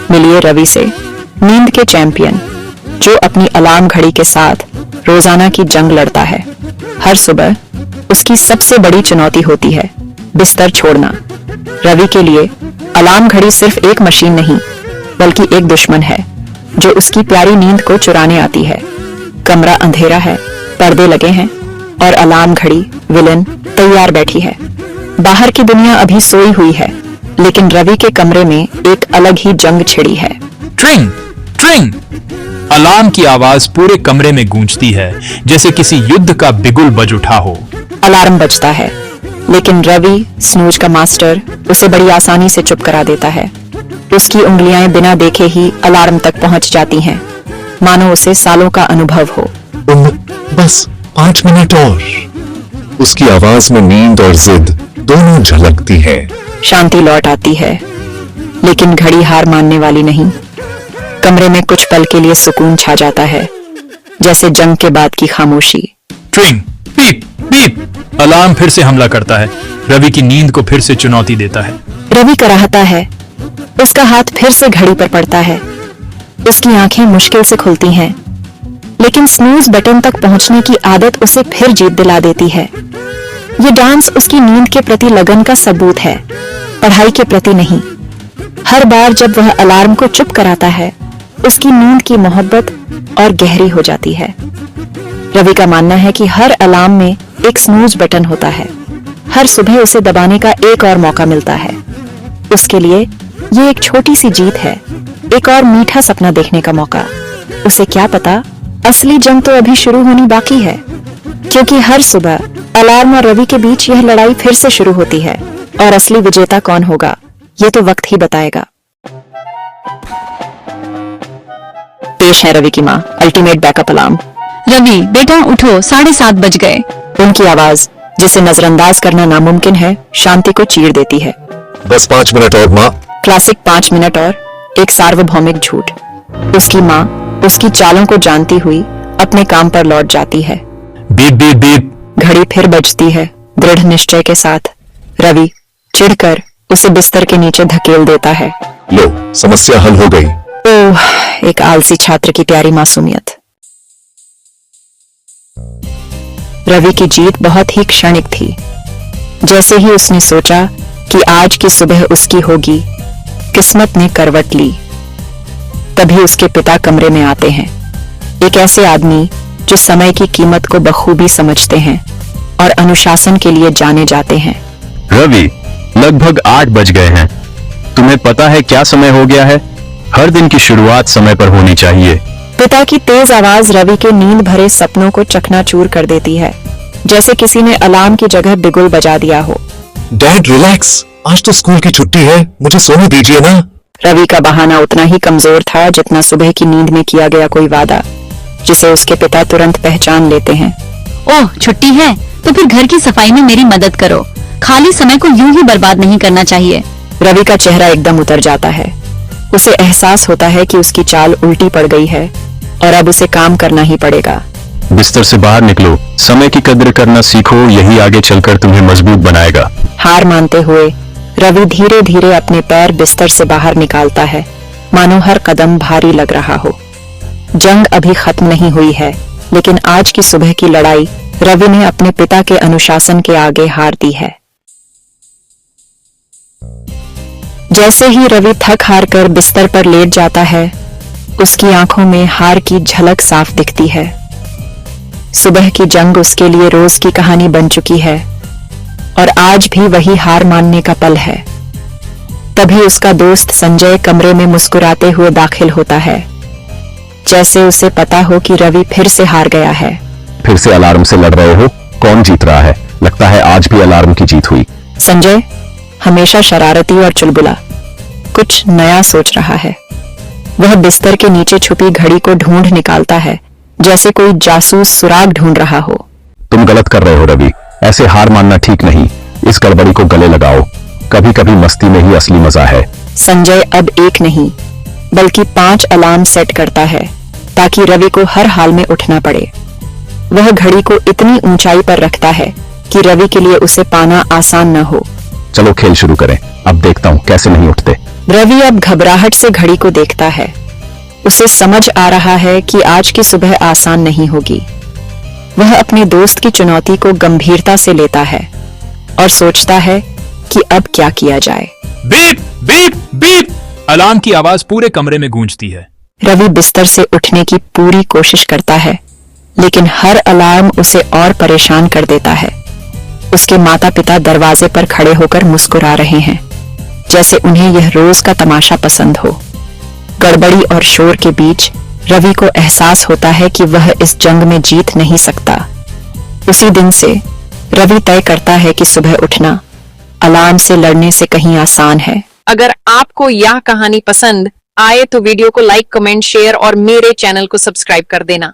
मिलिए रवि से, नींद के चैंपियन, जो अपनी अलार्म घड़ी के साथ रोजाना की जंग लड़ता है। हर सुबह उसकी सबसे बड़ी चुनौती होती है बिस्तर छोड़ना। रवि के लिए अलार्म घड़ी सिर्फ एक मशीन नहीं, बल्कि एक दुश्मन है जो उसकी प्यारी नींद को चुराने आती है। कमरा अंधेरा है, पर्दे लगे हैं और अलार्म घड़ी विलन तैयार बैठी है। बाहर की दुनिया अभी सोई हुई है, लेकिन रवि के कमरे में एक अलग ही जंग छिड़ी है। ट्रिंग ट्रिंग, अलार्म की आवाज पूरे कमरे में गूंजती है, जैसे किसी युद्ध का बिगुल बज उठा हो। अलार्म बजता है, लेकिन रवि, स्नूज का मास्टर, उसे बड़ी आसानी से चुप करा देता है। उसकी उंगलियां बिना देखे ही अलार्म तक पहुंच जाती हैं, मानो उसे सालों का अनुभव हो। बस 5 मिनट और। उसकी आवाज में नींद और जिद दोनों झलकती है। शांति लौट आती है, लेकिन घड़ी हार मानने वाली नहीं। कमरे में कुछ पल के लिए सुकून छा जाता है, जैसे जंग के बाद की खामोशी। ट्रिंग, बीप बीप, अलार्म फिर से हमला करता है। रवि की नींद को फिर से चुनौती देता है। रवि कराहता है, उसका हाथ फिर से घड़ी पर पड़ता है। उसकी आंखें मुश्किल से खुलती हैं, लेकिन स्नूज बटन तक पहुंचने की आदत उसे फिर जीत दिला देती है। ये डांस उसकी नींद के प्रति लगन का सबूत है, पढ़ाई के प्रति नहीं। हर बार जब वह अलार्म को चुप कराता है, उसकी नींद की मोहब्बत और गहरी हो जाती है। रवि का मानना है कि हर अलार्म में एक स्नूज बटन होता है। हर सुबह उसे दबाने का एक और मौका मिलता है। उसके लिए ये एक छोटी सी जीत है, एक और मीठा सपना देखने का मौका। उसे क्या पता, असली जंग तो अभी शुरू होनी बाकी है, क्योंकि हर सुबह अलार्म और रवि के बीच यह लड़ाई फिर से शुरू होती है। और असली विजेता कौन होगा, ये तो वक्त ही बताएगा। पेश है रवि की माँ, अल्टीमेट बैकअप अलार्म। रवि बेटा उठो, 7:30 बज गए। उनकी आवाज, जिसे नजरअंदाज करना नामुमकिन है, शांति को चीर देती है। बस 5 मिनट और माँ। क्लासिक 5 मिनट और एक सार्वभौमिक झूठ। उसकी माँ उसकी चालों को जानती हुई अपने काम पर लौट जाती है। बीप बीप बीप, घड़ी फिर बजती है, दृढ़ निश्चय के साथ। रवि चिढ़कर उसे बिस्तर के नीचे धकेल देता है। लो, समस्या हल हो गई। ओह, एक आलसी छात्र की प्यारी मासूमियत। रवि की जीत बहुत ही क्षणिक थी। जैसे ही उसने सोचा कि आज की सुबह उसकी होगी, किस्मत ने करवट ली। तभी उसके पिता कमरे में आते हैं, एक ऐसे आदमी जो समय की कीमत को बखूबी समझते हैं और अनुशासन के लिए जाने जाते हैं। रवि, लगभग 8 बज गए हैं। तुम्हें पता है क्या समय हो गया है? हर दिन की शुरुआत समय पर होनी चाहिए। पिता की तेज आवाज रवि के नींद भरे सपनों को चकनाचूर कर देती है, जैसे किसी ने अलार्म की जगह बिगुल बजा दिया हो। डैड रिलैक्स, आज तो स्कूल की छुट्टी है, मुझे सोने दीजिए ना। रवि का बहाना उतना ही कमजोर था जितना सुबह की नींद में किया गया कोई वादा, जिसे उसके पिता तुरंत पहचान लेते हैं। ओह, छुट्टी है तो फिर घर की सफाई में मेरी मदद करो। खाली समय को यूं ही बर्बाद नहीं करना चाहिए। रवि का चेहरा एकदम उतर जाता है। उसे एहसास होता है कि उसकी चाल उल्टी पड़ गई है और अब उसे काम करना ही पड़ेगा। बिस्तर से बाहर निकलो, समय की कद्र करना सीखो, यही आगे चलकर तुम्हें मजबूत बनाएगा। हार मानते हुए रवि धीरे धीरे अपने पैर बिस्तर से बाहर निकालता है, मानो हर कदम भारी लग रहा हो। जंग अभी खत्म नहीं हुई है, लेकिन आज की सुबह की लड़ाई रवि ने अपने पिता के अनुशासन के आगे हार दी है। जैसे ही रवि थक हार कर बिस्तर पर लेट जाता है, उसकी आंखों में हार की झलक साफ दिखती है। सुबह की जंग उसके लिए रोज की कहानी बन चुकी है और आज भी वही हार मानने का पल है। तभी उसका दोस्त संजय कमरे में मुस्कुराते हुए दाखिल होता है, जैसे उसे पता हो कि रवि फिर से हार गया है। फिर से अलार्म से लड़ रहे हो? कौन जीत रहा है? लगता है आज भी अलार्म की जीत हुई। संजय हमेशा शरारती और चुलबुला, कुछ नया सोच रहा है। वह बिस्तर के नीचे छुपी घड़ी को ढूंढ निकालता है, जैसे कोई जासूस सुराग ढूंढ रहा हो। तुम गलत कर रहे हो रवि, ऐसे हार मानना ठीक नहीं। इस गड़बड़ी को गले लगाओ, कभी कभी मस्ती में ही असली मजा है। संजय अब एक नहीं बल्कि 5 अलार्म सेट करता है, ताकि रवि को हर हाल में उठना पड़े। वह घड़ी को इतनी ऊंचाई पर रखता है कि रवि के लिए उसे पाना आसान न हो। चलो खेल शुरू करें, अब देखता हूँ कैसे नहीं उठते। रवि अब घबराहट से घड़ी को देखता है। उसे समझ आ रहा है कि आज की सुबह आसान नहीं होगी। वह अपने दोस्त की चुनौती को गंभीरता से लेता है और सोचता है कि अब क्या किया जाए। Beep beep beep. अलार्म की आवाज पूरे कमरे में गूंजती है। रवि बिस्तर से उठने की पूरी कोशिश करता है, लेकिन हर अलार्म उसे और परेशान कर देता है। उसके माता पिता दरवाजे पर खड़े होकर मुस्कुरा रहे हैं, जैसे उन्हें यह रोज का तमाशा पसंद हो। गड़बड़ी और शोर के बीच रवि को एहसास होता है कि वह इस जंग में जीत नहीं सकता। उसी दिन से रवि तय करता है कि सुबह उठना अलार्म से लड़ने से कहीं आसान है। अगर आपको यह कहानी पसंद आए तो वीडियो को लाइक, कमेंट, शेयर और मेरे चैनल को सब्सक्राइब कर देना।